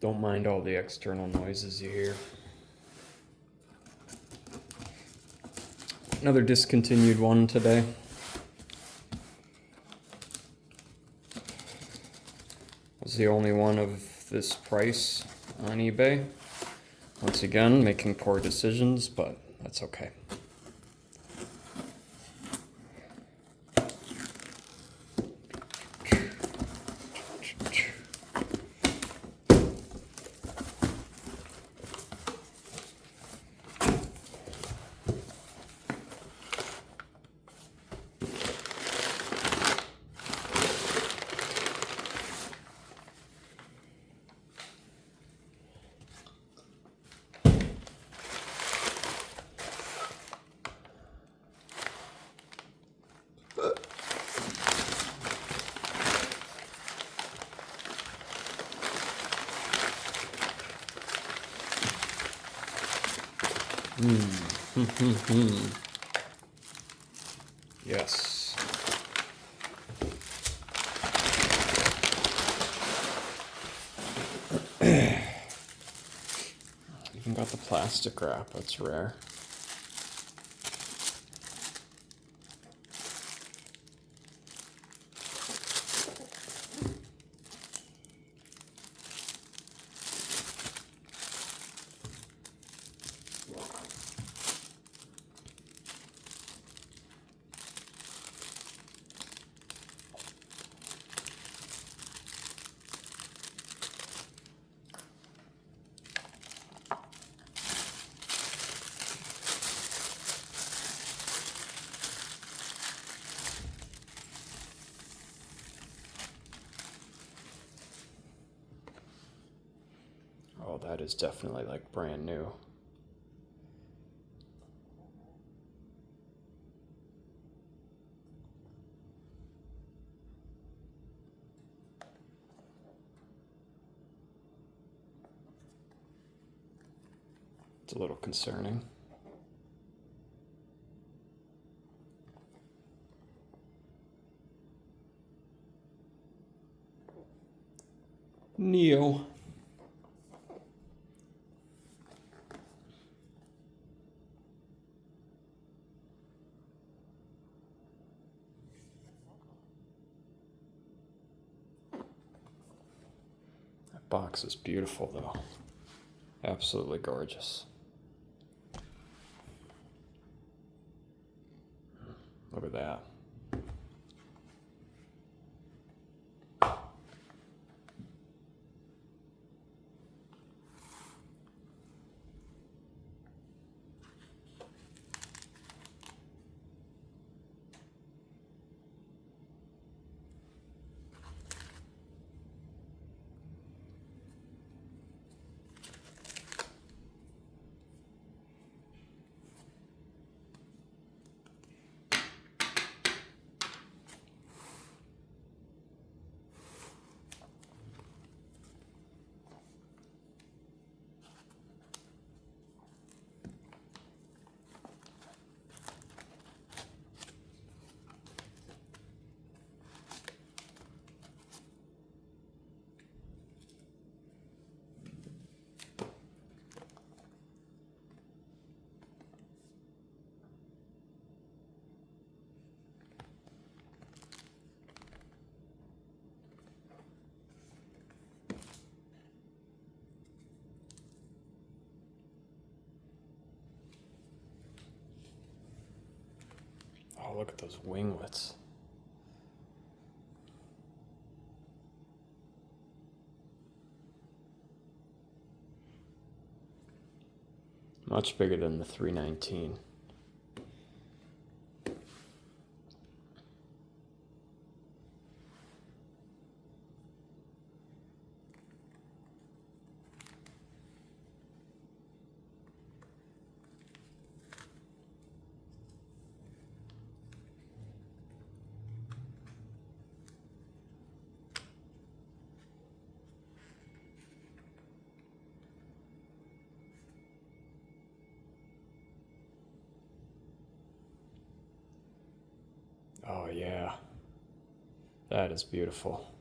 Don't mind all the external noises you hear. Another discontinued one today. Was the only one of this price on eBay. Once again, making poor decisions, but that's okay. Yes. Even got the plastic wrap, that's rare. Oh, that is definitely like brand new. It's a little concerning. Neo. That box is beautiful though. Absolutely gorgeous. Look at that. Oh, look at those winglets. Much bigger than the 319. Oh yeah, that is beautiful.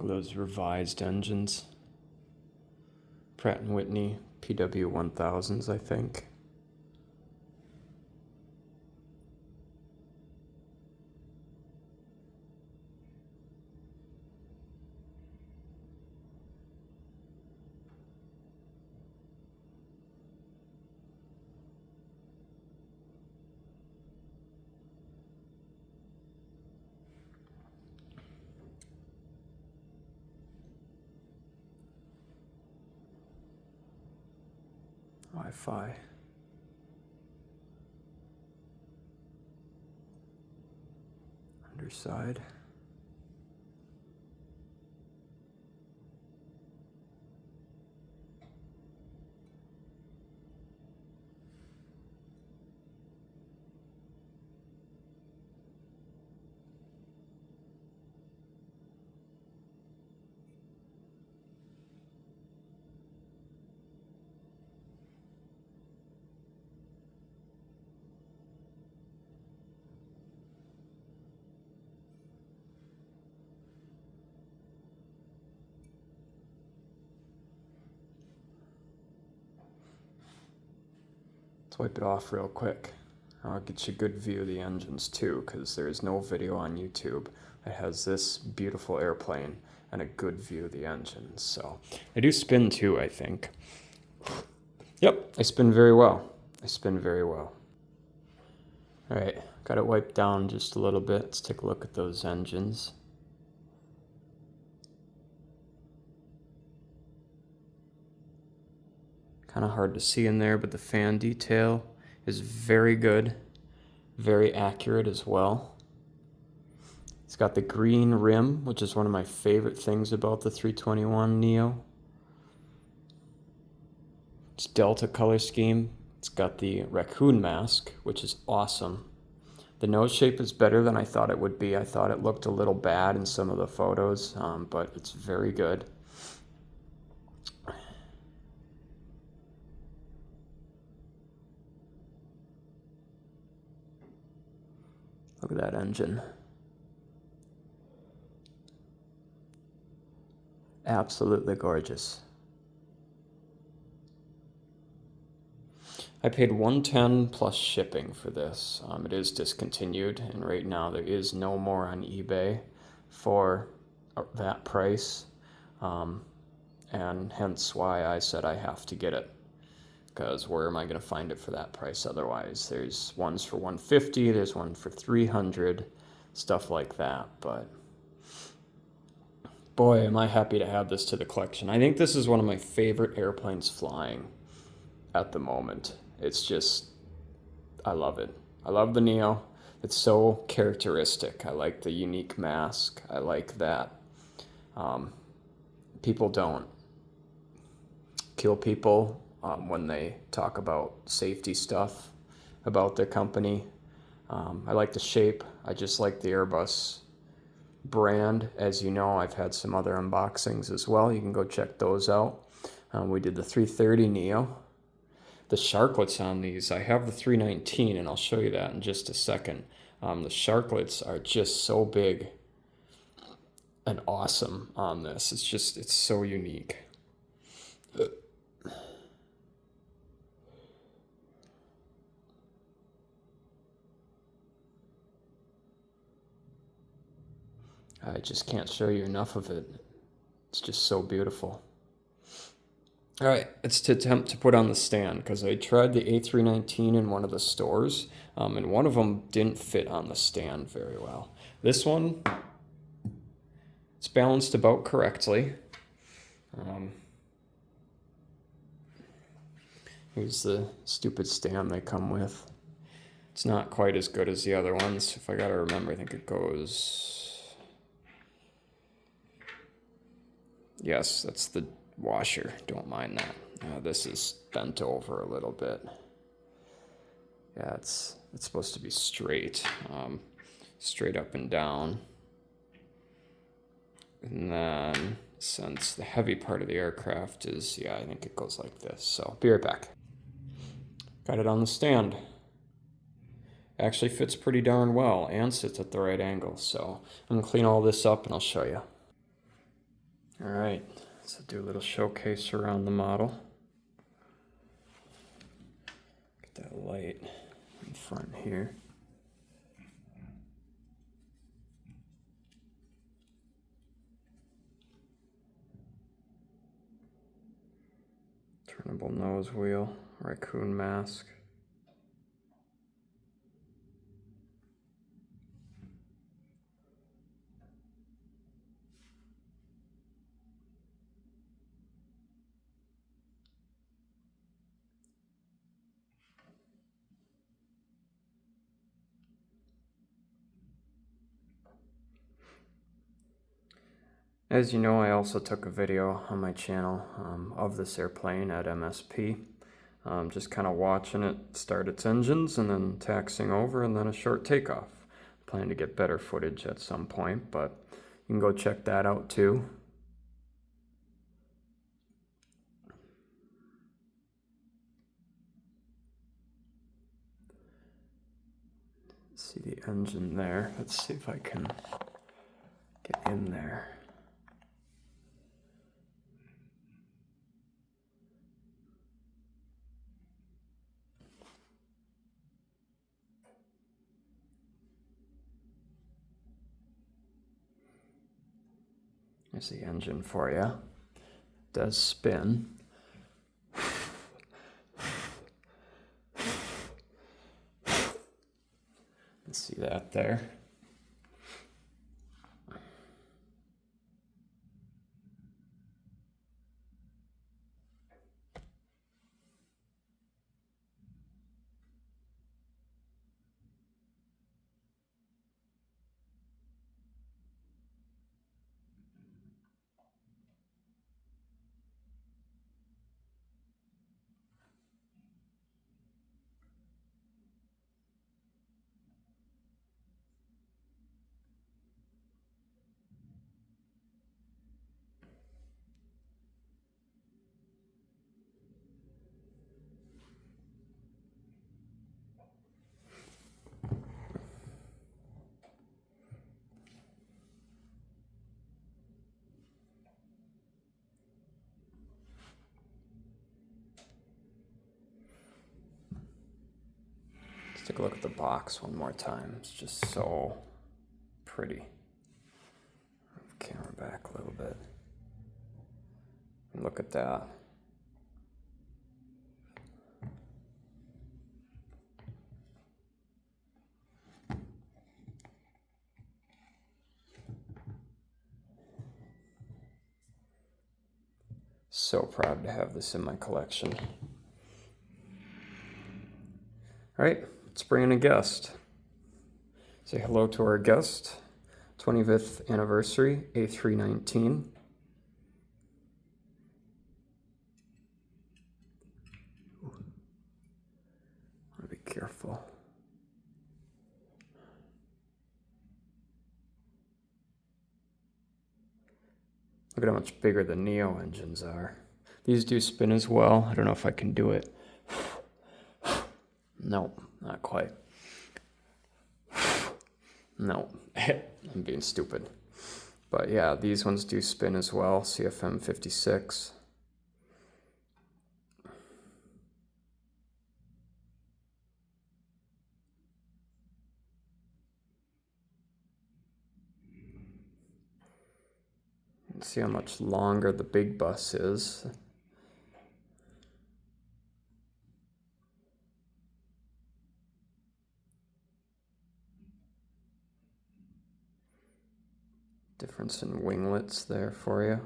Those revised engines. Pratt & Whitney PW1000s, I think. Wi-Fi. Underside. Let's wipe it off real quick. I'll get you a good view of the engines too, because there is no video on YouTube that has this beautiful airplane and a good view of the engines. So I do spin too, I think. Yep, I spin very well. I spin very well. All right, got it wiped down just a little bit. Let's take a look at those engines. Kind of hard to see in there, but the fan detail is very good, very accurate as well. It's got the green rim, which is one of my favorite things about the 321NEO. It's Delta color scheme. It's got the raccoon mask, which is awesome. The nose shape is better than I thought it would be. I thought it looked a little bad in some of the photos, but it's very good. Look at that engine. Absolutely gorgeous. I paid $110 plus shipping for this. It is discontinued, and right now there is no more on eBay for that price, and hence why I said I have to get it. Because where am I going to find it for that price otherwise? There's ones for $150, there's one for $300, stuff like that. But boy, am I happy to add this to the collection. I think this is one of my favorite airplanes flying at the moment. It's just, I love it. I love the Neo. It's so characteristic. I like the unique mask. I like that people don't kill people when they talk about safety stuff about their company. I like the shape. I just like the Airbus brand. As you know, I've had some other unboxings as well. You can go check those out. We did the 330NEO. The sharklets on these, I have the 319, and I'll show you that in just a second. The sharklets are just so big and awesome on this. It's so unique. I just can't show you enough of it. It's just so beautiful. All right, it's to attempt to put on the stand, because I tried the A319 in one of the stores, and one of them didn't fit on the stand very well. This one, it's balanced about correctly. Here's the stupid stand they come with. It's not quite as good as the other ones. If I gotta remember, I think it goes... Yes, that's the washer. Don't mind that. This is bent over a little bit. Yeah, it's supposed to be straight, straight up and down. And then, since the heavy part of the aircraft is, yeah, I think it goes like this. So, be right back. Got it on the stand. Actually fits pretty darn well and sits at the right angle. So, I'm gonna clean all this up and I'll show you. All right, so do a little showcase around the model. Get that light in front here. Turnable nose wheel, raccoon mask. As you know, I also took a video on my channel of this airplane at MSP. Just kind of watching it start its engines and then taxiing over and then a short takeoff. Plan to get better footage at some point, but you can go check that out too. See the engine there. Let's see if I can get in there. There's the engine for you. It does spin. See that there? Let's take a look at the box one more time. It's just so pretty. Move the camera back a little bit. And look at that. So proud to have this in my collection. All right, let's bring in a guest. Say hello to our guest. 25th anniversary, A319. Be careful. Look at how much bigger the Neo engines are. These do spin as well. I don't know if I can do it. No, not quite. No, I'm being stupid. But yeah, these ones do spin as well. CFM 56. See how much longer the big bus is. Difference in winglets there for you.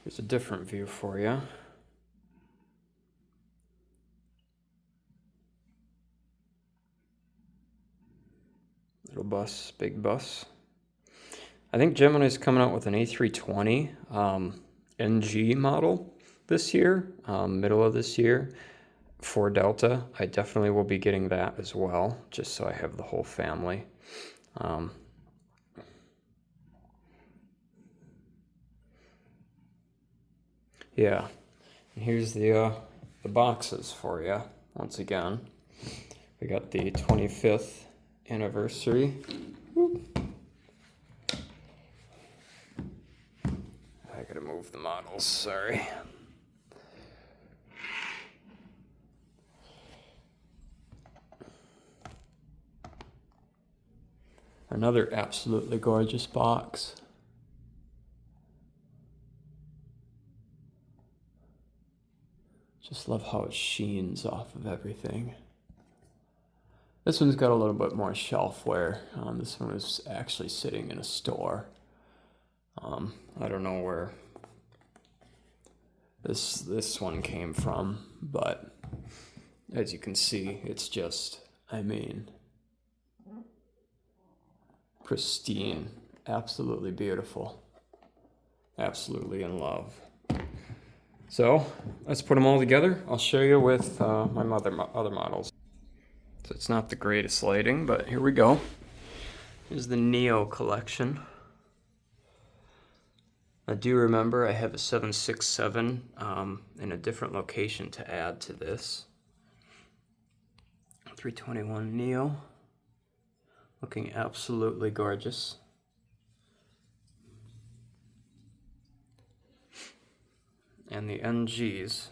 Here's a different view for you. Little bus, big bus. I think Gemini is coming out with an A320 NG model this year, middle of this year for Delta. I definitely will be getting that as well, just so I have the whole family. Yeah, and here's the boxes for you. Once again, we got the 25th anniversary. Whoop. I gotta move the models, sorry. Another absolutely gorgeous box. Just love how it sheens off of everything. This one's got a little bit more shelfware. This one is actually sitting in a store. I don't know where this one came from, but as you can see, it's just, I mean, pristine, absolutely beautiful, absolutely in love. So let's put them all together. I'll show you with my other models. So it's not the greatest lighting, but here we go. Here's the Neo collection. I do remember I have a 767 in a different location to add to this. A321NEO, looking absolutely gorgeous. And the NGs,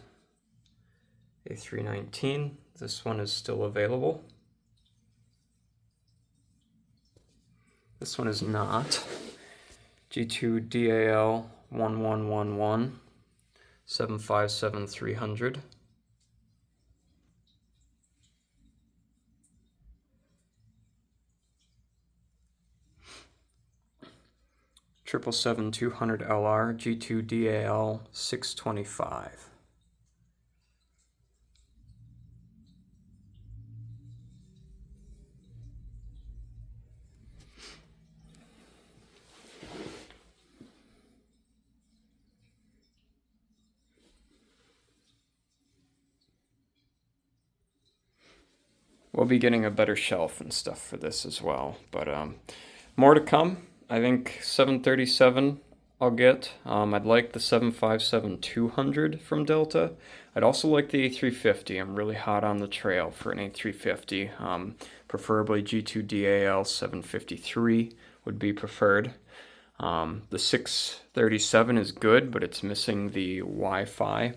A319, this one is still available. This one is not. G2DAL 1111 757-300. 777-200LR G2DAL 625. We'll be getting a better shelf and stuff for this as well, but more to come. I think 737 I'll get. I'd like the 757-200 from Delta. I'd also like the A350. I'm really hot on the trail for an A350. Preferably G2DAL 753 would be preferred. The 637 is good, but it's missing the Wi-Fi.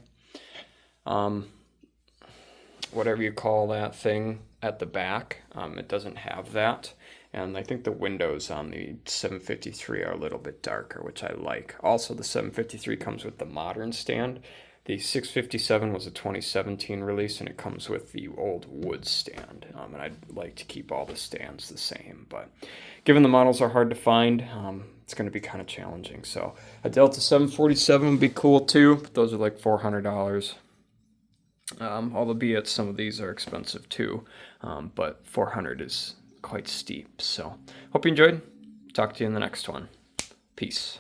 Whatever you call that thing at the back, it doesn't have that. And I think the windows on the 753 are a little bit darker, which I like. Also, the 753 comes with the modern stand. The 657 was a 2017 release, and it comes with the old wood stand. And I'd like to keep all the stands the same. But given the models are hard to find, it's going to be kind of challenging. So a Delta 747 would be cool too, but those are like $400. Albeit some of these are expensive too, but 400 is quite steep. So hope you enjoyed. Talk to you in the next one. Peace.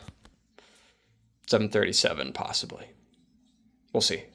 737 possibly. We'll see.